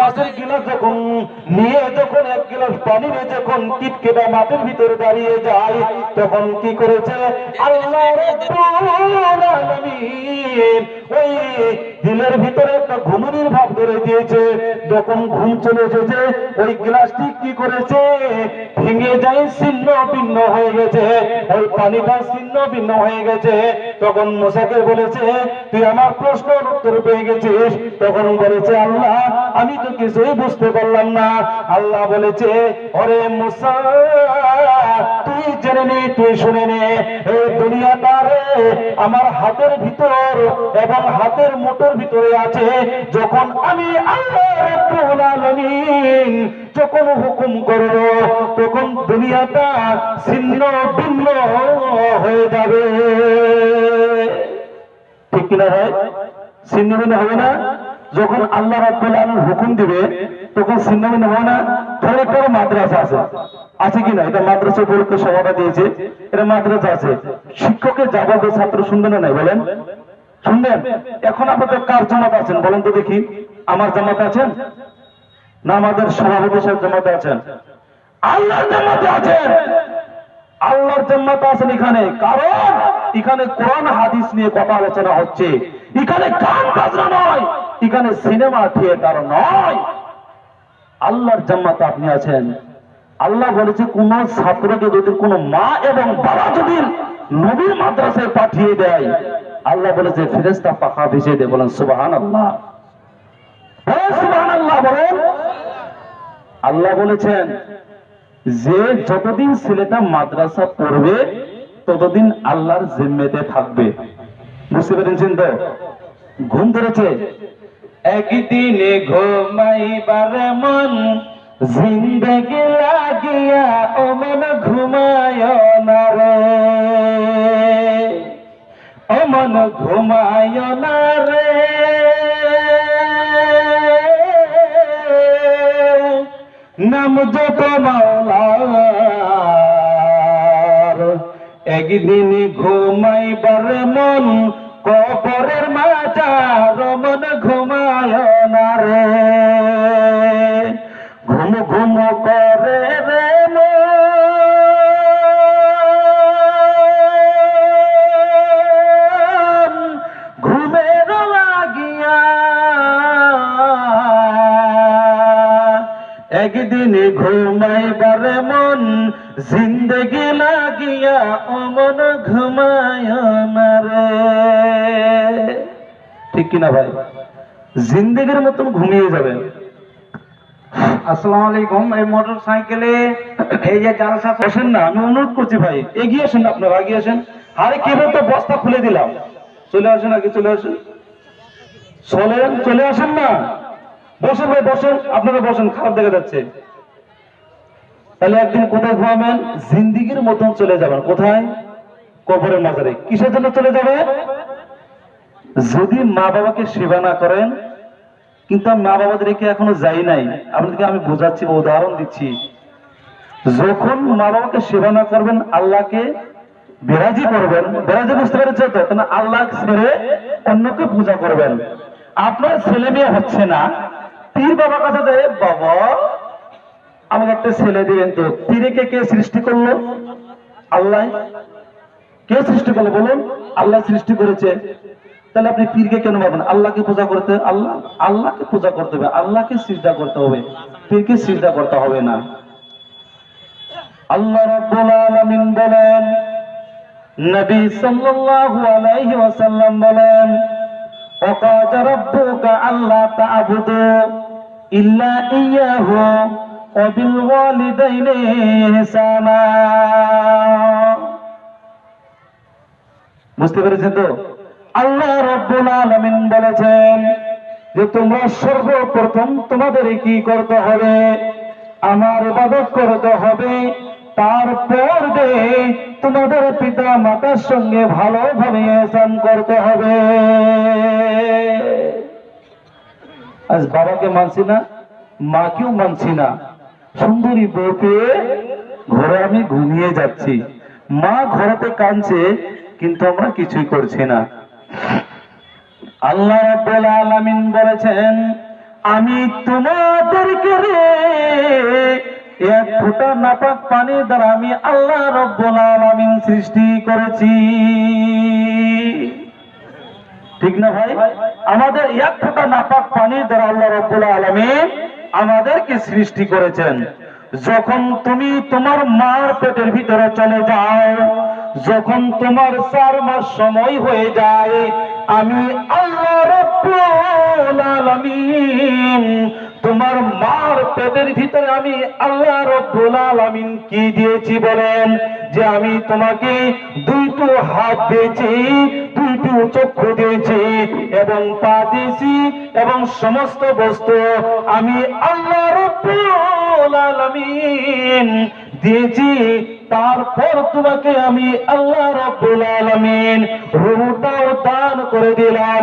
কাঁচের গিলাস যখন নিয়ে যখন এক গিলাস পানি নিয়ে যখন টিপকেটা মাটির ভিতরে দাঁড়িয়ে যায়, তখন কি করেছে আল্লাহ রাব্বুল আলামিন ওই দিলের ভিতরে একটা ঘুমনির ভাব ধরে দিয়েছে। যখন ঘুম চলে এসেছে, ওই গ্লাসটি কি করেছে ভেঙে যায়, ছিন্ন ভিন্ন হয়ে গেছে, ওই পানিটা ছিন্ন ভিন্ন হয়ে গেছে। তখন মুসাকে বলেছে, তুই আমার প্রশ্নের উত্তর পেয়ে গেছিস। তখন বলেছে, আল্লাহ আমি তো কিছুই বুঝতে পারলাম না। আল্লাহ বলেছে, ওরে মুসা তুই জেনে নে, তুই শুনে নে, এই দুনিয়াটার আমার হাতের ভিতর এবং হাতের মুঠোর ভিতরে আছে। যখন আমি আল্লাহ রাব্বুল আলামিন যখন হুকুম করব, তখন দুনিয়াটা ছিন্ন ভিন্ন হয়ে যাবে। ঠিক কিনা ভাই? ছিন্ন ভিন্ন হবে না? যখন আল্লাহ রাব্বুল আলামিন হুকুম দিবে তখন ছিন্ন ভিন্ন হবে না? ধরে একটা মাদ্রাসা আছে, আছে কিনা? এটা মাদ্রাসা পরীক্ষা সভাটা দিয়েছে, এটা মাদ্রাসা আছে। শিক্ষকের যা বলবে ছাত্র শুনবে না? নাই বলেন, শুনবেন? এখন আপনাদের কার জামাত আছেন বলেন তো দেখি? আমার জামাত আছেন না আমাদের সভাপতি সাহেব জামাতে আছেন? আল্লাহর জামাতে আছেন। আল্লাহর জান্নাতে আছেন এখানে, কারণ এখানে কোরআন হাদিস নিয়ে কথা আলোচনা হচ্ছে। এখানে গান বাজনা নয়, এখানে সিনেমা থিয়েটার নয়। আল্লাহর জান্নাতে আপনি আছেন। আল্লাহ বলেছে, কোন ছাত্রকে যদি কোন মা এবং বাবা যদি নবীর মাদ্রাসায় পাঠিয়ে দেয়, আল্লাহ বলেছে ফেরেশতা পাখা ভিজিয়ে দেয়। বলেন সুবহানাল্লাহ, সুবহানাল্লাহ বলেন। আল্লাহ বলেছেন যে যতদিন ছেলেটা মাদ্রাসা পড়বে ততদিন আল্লাহর জিম্মেতে থাকবে। বুঝতে পেরেছেন তো? ঘুম ধরেছে, একদিনে ঘুমাইবার মন জিন্দেগি লাগিয়া ও মন ঘুমায় না রে, ও মন ঘুমায় না রে, নাম যত মাওলার। একদিন ঘুমাইবার মন কবরের মাজার মন ঘুমায় না রে, ঘুম ঘুম করে রে মন ঘুমের লাগিয়া, একদিন ঘুমাইবার মন জিন্দেগি লাগিয়া ও মন ঘুমায় না রে। ঠিক কিনা ভাই? জিন্দেগির মতন ঘুমিয়ে যাবেন। আসসালামু আলাইকুম। এই মোটর সাইকেলে এই যে জালসা আসেন না, আমি অনুরোধ করছি ভাই, এগিয়ে আসেন, আপনারা এগিয়ে আসেন। আরে কেবল তো বস্তা খুলে দিলাম, চলে আসেন, আগে চলে আসেন, চলেন, চলে আসেন না। বসেন ভাই, বসেন, আপনারা বসেন, খারাপ দেখা যাচ্ছে। তাহলে একদিন কোথায় ঘুমাবেন? জিন্দিগির মতন চলে যাবেন। কোথায়? কবরের মাজারে। কিসের জন্য চলে যাবে? যদি মা বাবাকে সেবা না করেন, কিন্তু মা বাবাদেরকে এখনো যাই নাই, আপনাদেরকে আমি বোঝাচ্ছি, উদাহরণ দিচ্ছি। যখন মা বাবাকে সেবা না করবেন, আল্লাহকে বেরাজি করবেন, বেরাজি বুঝতে পেরেছে তো? তাহলে আল্লাহ ছেড়ে অন্যকে পূজা করবেন। আপনার ছেলে মেয়ে হচ্ছে না, পীর বাবার কাছে যায়, বাবা আমাকে একটা ছেলে দিবেন তো। পীরকে কে সৃষ্টি করলো? আল্লাহ। কে সৃষ্টি করলো বলুন? আল্লাহ সৃষ্টি করেছে। তাহলে আপনি পীরকে কেন পাবেন? আল্লাহকে পূজা করতে, আল্লাহ আল্লাহকে পূজা করতে হবে, আল্লাহকে সিজদা করতে হবে, পীরকে সিজদা করতে হবে না। আল্লাহ রাব্বুল আলামিন বলেন, নবী সাল্লাল্লাহু আলাইহি ওয়াসাল্লাম বলেন, ওয়াকাযা রাব্বুকা আল্লা তা'বুদু ইল্লা ইয়্যাহু ওয়া বিল ওয়ালিদাইনি ইহসানা। বুঝতে পেরেছেন তো? আল্লাহ রাব্বুল আলামিন বলেছেন যে তোমরা সর্বপ্রথম তোমাদের কি করতে হবে? আমার ইবাদত করতে হবে, তারপর তোমাদের পিতা মাতার সঙ্গে ভালোভাবে ইহসান করতে হবে। আজ বাবাকে মানছি না, মাকেও মানছি না, সুন্দরী বউ পেয়ে ঘরে আমি ঘুমিয়ে যাচ্ছি, মা ঘরেতে কাঁদছে, কিন্তু আমরা কিছুই করছি না। আল্লাহ রাব্বুল আলামিন বলেছেন, আমি তোমাদেরকে রে এক ফোঁটা নাপাক পানি দ্বারা আমি আল্লাহ রব্বুল আলামিন সৃষ্টি করেছি। ঠিক না ভাই? আমাদের এক ফোঁটা নাপাক পানির দ্বারা আল্লাহ রব্বুল আলামিন আমাদেরকে সৃষ্টি করেছেন। যখন তুমি তোমার মার পেটের ভিতরে চলে যাও, যখন তোমার 4 মাস সময় হয়ে যায়, আমি আল্লাহ রব্বুল আলামিন তোমার মার পেটের ভিতরে আমি আল্লাহ রব্বুল আলামিন কি দিয়েছি বলেন? যে আমি তোমাকে 2টো হাত দিয়েছি, 2টো চক্ষু দিয়েছি এবং পা দিয়েছি এবং সমস্ত বস্তু আমি আল্লাহ রব্বুল আলামিন দিয়েছি। তারপর তোমাকে আমি আল্লাহ রব্বুল আলামিন রূহটাও দান করে দিলাম।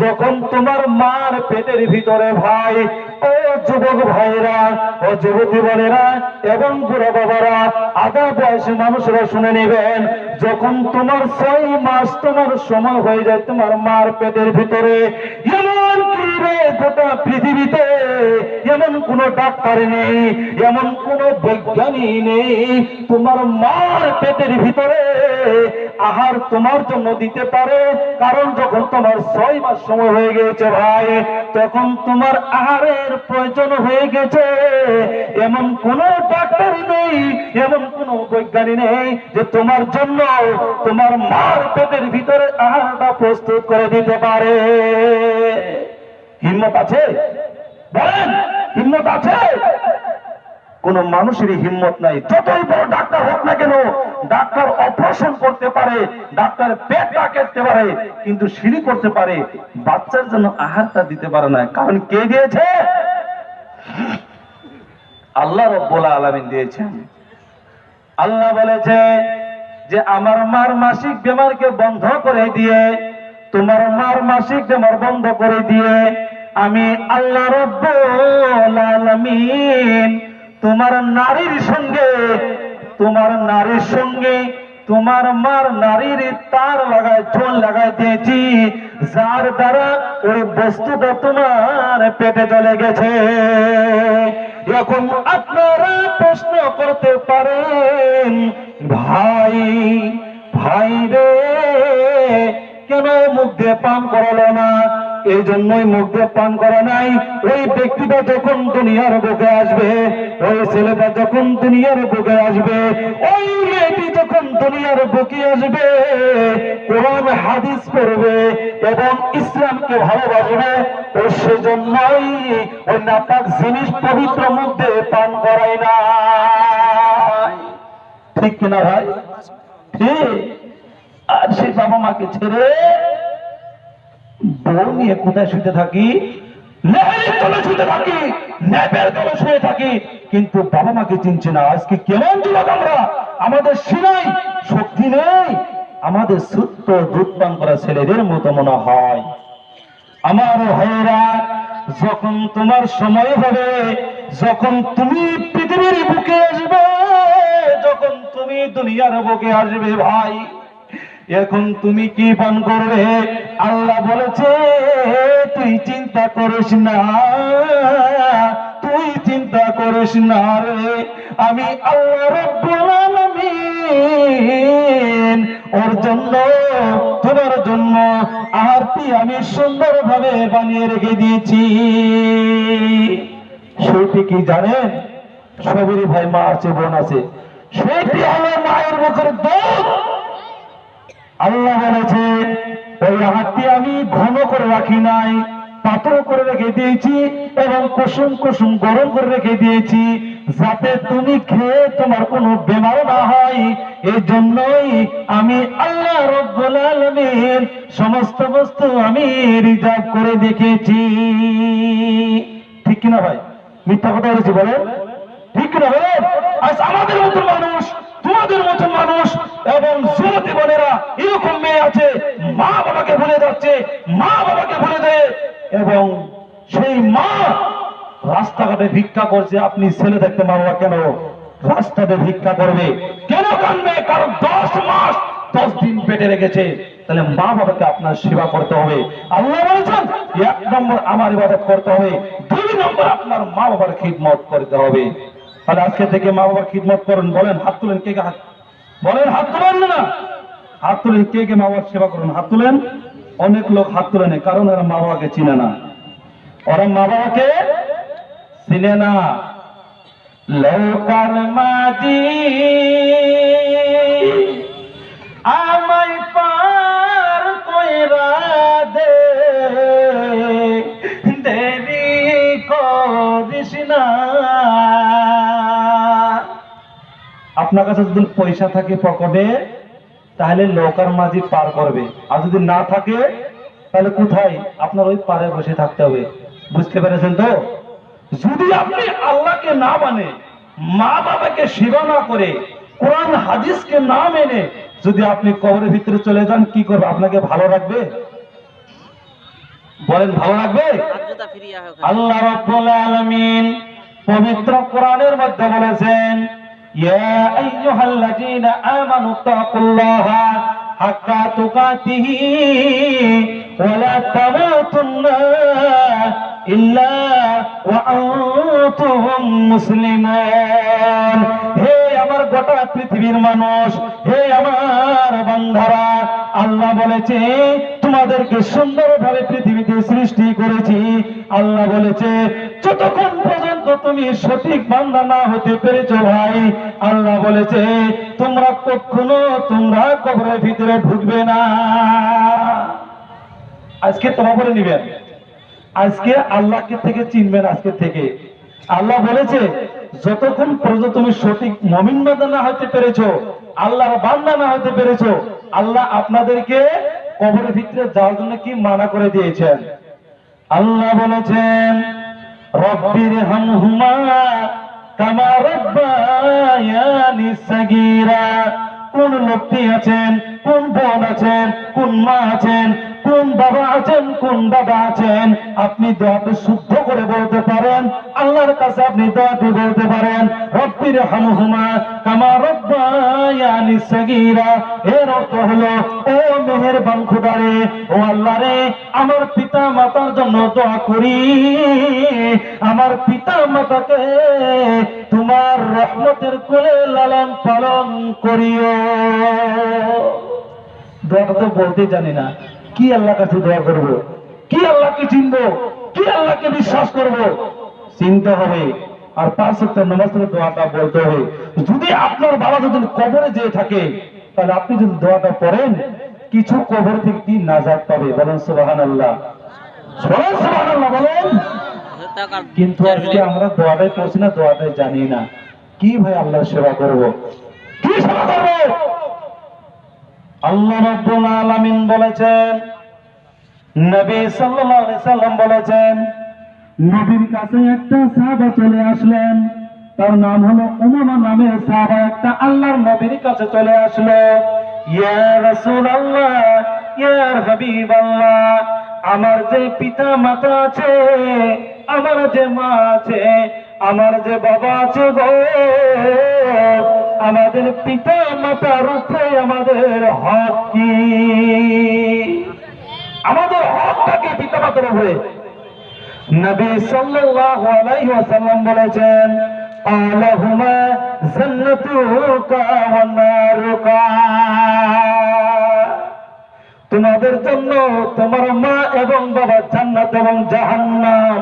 যখন তোমার মার পেটের ভিতরে ভাই, ও যুবক ভাইরা, ও যুবতী বোনেরা এবং বুড়া বাবারা, আধা বয়সী মানুষরা শুনে নেবেন, যখন তোমার 6 মাস তোমার সময় হয়ে যায় তোমার মার পেটের ভিতরে, এমন কি রে গোটা পৃথিবীতে এমন কোন ডাক্তার নেই, এমন কোন বৈজ্ঞানিক নেই তোমার মার পেটের ভিতরে আহার তোমার জন্য দিতে পারে। কারণ যখন তোমার 6 মাস সময় হয়ে গেছে ভাই, তখন তোমার আহারের প্রয়োজন হয়ে গেছে। এমন কোন ডাক্তার নেই, এমন কোন বৈজ্ঞানিক নেই যে তোমার জন্য তোমার মার পেটের ভিতরে আহারটা প্রস্তুত করে দিতে পারে। হিম্মত আছে? বলেন, হিম্মত আছে? কোন মানুষেরই হিম্মত নাই। যতই বড় ডাক্তার হোক না কেন, ডাক্তার অপারেশন করতে পারে, ডাক্তার পেটটা কেটে পারে, কিন্তু সিঁড়ি করতে পারে, বাচ্চার জন্য আহারটা দিতে পারে না। কারণ কে দিয়েছে? আল্লাহ রব্বুল আলামিন দিয়েছেন। আল্লাহ বলেছে যে আমার মার মাসিক বেমারকে বন্ধ করে দিয়ে, তোমার মার মাসিক বেমার বন্ধ করে দিয়ে আমি আল্লাহ রব্বুল আলামিন তোমার নারীর সঙ্গে তোমার মার নারীর তার লাগায় ঝোল লাগাই দিয়েছি, যার দ্বারা ওই বস্তুটা তোমার পেটে চলে গেছে। এখন আপনারা প্রশ্ন করতে পারেন, ভাই রে কেন মুখ দিয়ে পান করালো না? এই জন্যই মুখ দিয়ে পান করা নাই। ওই ব্যক্তিটা যখন দুনিয়ার বুকে আসবে, ওই ছেলেটা যখন দুনিয়ার বুকে আসবে, ওই মেয়েটি যখন দুনিয়ার বুকে আসবে, কোরআন হাদিস পড়বে এবং ইসলামকে ভালোবাসবে, ও সেজন্যই ওই নাপাক জিনিস পবিত্র মুখ দিয়ে পান করায় না। ঠিক কিনা ভাই? ঠিক। আর সে বাবা মাকে ছেড়ে বউ নিয়ে কোথায় শুতে থাকি? লেহের তলে শুতে থাকি, ন্যাপের তলে শুয়ে থাকি, কিন্তু বাবা মাকে চিনছে না। আজকে কেমন যুবক আমরা! আমাদের সিনাই শক্তি নেই, আমাদের ছোট্ট দুধ পান করা ছেলেদের মতো মনে হয়। আমার ভাইয়েরা, যখন তোমার সময় হবে, যখন তুমি পৃথিবীর বুকে আসবে, যখন তুমি দুনিয়ার বুকে আসবে ভাই, এখন তুমি কি পান করবে? আল্লাহ বলেছে তুই চিন্তা করিস না, তুই চিন্তা করিস না রে, আমি আল্লাহ রব্বুল আলামিন ওর জন্য, তোমার জন্য আহারটি আমি সুন্দরভাবে বানিয়ে রেখে দিয়েছি। সেটি কি জানেন? সবেরই ভাই মা আছে, বোন আছে। সেটি হলো মায়ের মুখের দুধ। আল্লাহ বলেছে ওই আহারটি আমি ঘন করে রাখি নাই, পাতল করে রেখে দিয়েছি এবং কুসুম কুসুম গরম করে রেখে দিয়েছি, যাতে তুমি খেয়ে তোমার কোনো বেমার না হয়। এই জন্যই আমি আল্লাহ রব্বুল আলামিন সমস্ত বস্তু আমি রিজার্ভ করে দেখেছি। ঠিক কিনা ভাই? মিথ্যা কথা বলেছি বলেন? ঠিক কিনা বলেন? আজ আমাদের মতো মানুষ, তোমাদের মতো মানুষ এবং যুবতী বোনেরা, এরকম মেয়ে আছে মা বাবাকে ভুলে যাচ্ছে, মা বাবাকে ভুলে দেয়, এবং সেই মা রাস্তাঘাটে ভিক্ষা করছে। আপনি ছেলে দেখতে মারবা কেন? রাস্তাতে ভিক্ষা করবে কেন? কানবে? কারণ 10 মাস 10 দিন পেটে রেখেছে। তাহলে মা বাবাকে আপনার সেবা করতে হবে। আল্লাহ বলেছেন 1 নম্বর আমার ইবাদত করতে হবে, 2 নম্বর আপনার মা বাবার খিদমত করতে হবে। তাহলে আজকে থেকে মা বাবার খিদমত করুন। বলেন হাত তুলেন, কে কে হাত বলেন, হাত তুলেন না, হাত তুলেন, কে কে মা বাবার সেবা করুন, হাত তুলেন। অনেক লোক হাত তুলে নেই, কারণ এরা মা বাবাকে চিনে না, ওরা মা বাবাকে চিনে না। লোকাল মাঝি আমায় পার কইরা দে, দেরি করিস না। আপনার কাছে যদি পয়সা থাকে পকেটে, তাহলে লোকার মাঝি পার করবে, আর যদি না থাকে তাহলে কোথায়? আপনার ওই পারে বসে থাকতে হবে। বুঝতে পেরেছেন তো? যদি আপনি আল্লাহকে না মানে, মা বাবাকে সেবা না করে, কোরআন হাদিসকে না মেনে যদি আপনি কবরের ভিতরে চলে যান, কি করবে? আপনাকে ভালো রাখবে? বলেন ভালো রাখবে? আল্লাহ রাব্বুল আলামিন পবিত্র কোরআনের মধ্যে বলেছেন, ইয়া আইয়ুহাল্লাযীনা আমানু তাকুল্লাহা হাক্কা তুকাতিহি ওয়া লা তামুতুন্না ইল্লা ওয়া আনতুম মুসলিমুন। হে আমার গোটা পৃথিবীর মানুষ, হে আমার বান্দারা, আল্লাহ বলেছে তোমাদেরকে সুন্দরভাবে পৃথিবীতে সৃষ্টি করেছি। আল্লাহ বলেছে যতক্ষণ পর্যন্ত তুমি সঠিক বান্দা না হতে পেরেছো ভাই, আল্লাহ বলেছে তোমরা কখনো তোমরা কবরের ভিতরে ঢুকবে না। আজকে তোমা করে নিবেন, আজকে আল্লাহকে থেকে চিনবেন। আজকে থেকে আল্লাহ বলেছে যতক্ষণ পর্যন্ত তুমি সঠিক মুমিন বান্দা না হতে পেরেছো, আল্লাহর বান্দা না হতে পেরেছো, আল্লাহ আপনাদেরকে কবরের ভিতরে যাওয়ার জন্য কি মানা করে দিয়েছেন। আল্লাহ বলেছেন রব্বির হামহুমা কামা রাব্বায়ানি সাগীরা। কোন লোকটি আছেন, কোন বোন আছেন, কোন মা আছেন, কোন বাবা আছেন, কোন দাদা আছেন, আপনি দোয়াটি শুদ্ধ করে বলতে পারেন। আল্লাহর কাছে আপনি দোয়াটি বলতে পারেন রব্বির হামহুমা কামা রাব্বায়ানি সাগীরা। এর অর্থ হলো ও মেহেরবান খোদা রে, ও আল্লাহ রে, আমার পিতা মাতার জন্য দোয়া করি, আমার পিতা মাতাকে তোমার রহমতের কোলে লালন পালন করিও। দোয়াটা তো বলতে জানি না, কি আল্লাহর কাছে দোয়া করব, কি আল্লাহকে চিনবো, কি আল্লাহকে বিশ্বাস করব? চিনতে হবে আর 5 ওয়াক্ত নামাজের দোয়াটা বলতে হবে। যদি আপনার বাবা যদি কবরে যেয়ে থাকে, তাহলে আপনি যদি দোয়াটা পড়েন, কিছু কবর থেকে কি নাজাত পাবে। বলেন সুবহানাল্লাহ, বলেন সুবহানাল্লাহ, বলেন। কিন্তু আজকে আমরা দোয়াটাই পড়ছি না, দোয়াটাই জানি না। কি ভাই আল্লাহর সেবা করব, কি সেবা করব? আল্লাহ রাব্বুল আলামিন বলেছেন, নবী সাল্লাল্লাহু আলাইহি সাল্লাম বলেছেন, নবীর কাছে একটা সাহাবা চলে আসলেন, তার নাম হলো উমামা নামের সাহাবা। একটা আল্লাহর নবীর কাছে চলে আসলো, ইয়া রাসূলুল্লাহ, ইয়া হাবিবাল্লাহ, আমার যে পিতা মাতা আছে, আমার যে মা আছে, আমার যে বাবা আছে গো, আমাদের পিতা মাতার উপরে আমাদের হক কি? আমাদের হকটাকে পিতা মাতার উপরে। নবী সাল্লাল্লাহু আলাইহি ওয়াসাল্লাম বলেছেন, আলাহুমা জান্নাতুকা ওয়া নারুকা। তোমাদের জন্য তোমার মা এবং বাবা জান্নাত এবং জাহান্নাম।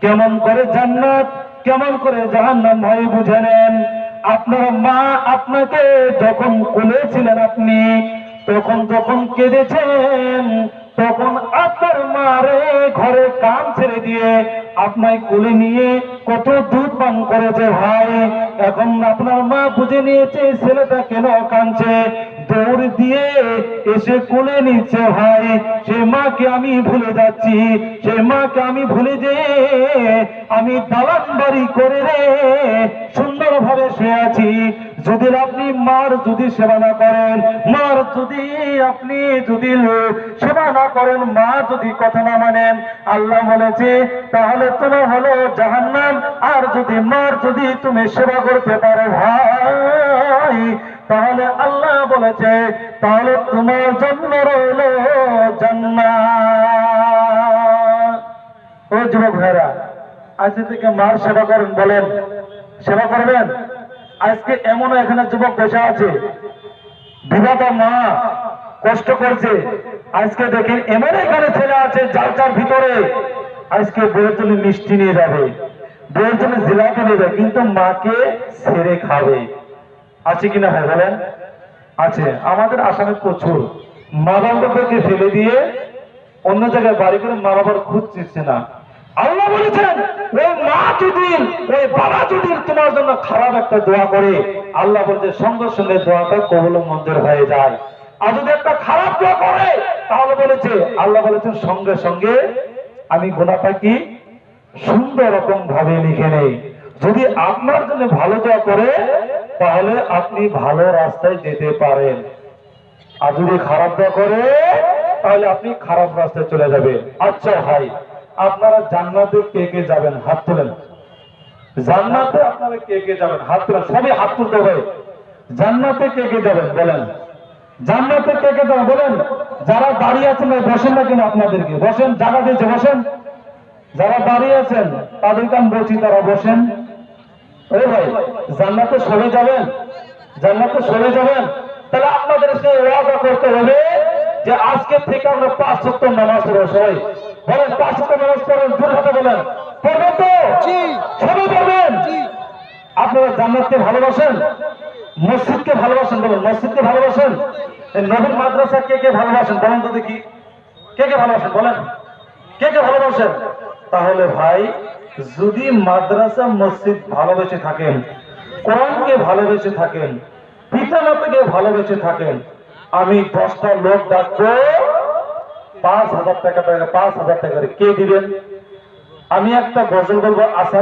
কেমন করে জান্নাত, কেমন করে জাহান্নাম ভাই বুঝে নেন। আপনার মা আপনাকে যখন কোলেছিলেন, আপনি তখন যখন কেঁদেছেন, তখন আপনার মারে ঘরে কাম ছেড়ে দিয়ে আপনার কোলে নিয়ে কত দুধ পান করেছে ভাই। এখন আপনার মা বুঝে নিয়েছে ছেলেটা কেন কাঁদছে, দৌড় দিয়ে এসে কোলে নিচ্ছে ভাই। সে মাকে আমি ভুলে যাচ্ছি, সে মাকে আমি ভুলে যে আমি দালান বাড়ি করে রে সুন্দরভাবে শুয়ে আছি। যদি আপনি মার যদি সেবা না করেন, মার যদি আপনি যদি সেবা না করেন, মা যদি কথা না মানেন, আল্লাহ বলেছে তাহলে তোমার হলো জাহান্নাম। আর যদি মার যদি তুমি সেবা করতে পারো ভাই, তাহলে আল্লাহ বলেছে তাহলে তোমার জন্য রইল জান্নাত। ও যুবক ভাইরা, আজকে থেকে মার সেবা করেন, বলেন সেবা করবেন। আজকে এমনও এখানে যুবক বসে আছে, বিবাদা মা কষ্ট করছে, আজকে দেখেন এমন এখানে ছেলে আছে যার ভিতরে আজকে বইয়ের জন্য মিষ্টি নিয়ে যাবে, বইয়ের জন্য জিলাপি নিয়ে যাবে, কিন্তু মাকে ছেড়ে খাবে। আছে কিনা ভাই বলেন? আছে। আমাদের আসামে প্রচুর মা বাবাকে ফেলে দিয়ে অন্য জায়গায় বাড়ি করে মা বাবার খুঁজ চিনছে না। আল্লাহ বলেছেন ওই মা যদি, ওই বাবা যদি তোমার জন্য খারাপ একটা দোয়া করে, আল্লাহ বলছে সঙ্গে সঙ্গে দোয়াটা কবুল মঞ্জুর হয়ে যায়। আর যদি একটা খারাপ দোয়া করে, তাহলে বলেছে আল্লাহ বলেছেন সঙ্গে সঙ্গে আমি গুনাহটা কি সুন্দর রকম ভাবে লিখে নেই। যদি আপনার জন্য ভালো দোয়া করে, তাহলে আপনি ভালো রাস্তায় যেতে পারেন। আর যদি খারাপ দোয়া করে, তাহলে আপনি খারাপ রাস্তায় চলে যাবেন। আচ্ছা ভাই, আপনারা জান্নাতে কে কে যাবেন? হাত তোলেন। জান্নাতে আপনারা কে কে যাবেন? হাত তোলেন। সবই হাত তুলতে হবে। জান্নাতে কে কে যাবেন বলেন? জান্নাতে কে কে যাবেন বলেন? যারা দাঁড়িয়ে আছেন বসেন না কেন? আপনাদেরকে বসেন, জায়গা দিয়েছে, বসেন। যারা দাঁড়িয়ে আছেন তাদেরকে আমি বলছি তারা বসেন। ওই ভাই, জান্নাতে সরে যাবেন? জান্নাতে সরে যাবেন? তাহলে আপনাদেরকে ওয়াদা করতে হবে যে আজকে থেকে আমরা 5 ওয়াক্ত নামাজ পড়ব। সবাই বলেন 5 ওয়াক্ত নামাজ পড়বেন, জোর হাতে বলেন। পড়বেন তো? সবাই পড়বেন। আপনারা জান্নাতকে ভালোবাসেন? মসজিদকে ভালোবাসেন? বলেন মসজিদকে ভালোবাসেন? এই নবীর মাদ্রাসা কে কে ভালোবাসেন বলেন তো দেখি? কে কে ভালোবাসেন বলেন? কে কে ভালোবাসেন? তাহলে ভাই, যদি মাদ্রাসা মসজিদ ভালোবেসে থাকেন, কোরআনকে ভালোবেসে থাকেন, পিতা মাতাকে ভালোবেসে থাকেন, আমি 10টা লোক ডাকবো, 5,000 টাকা 5,000 টাকা কে দিবেন? আমি একটা গজল বলবো, আসাম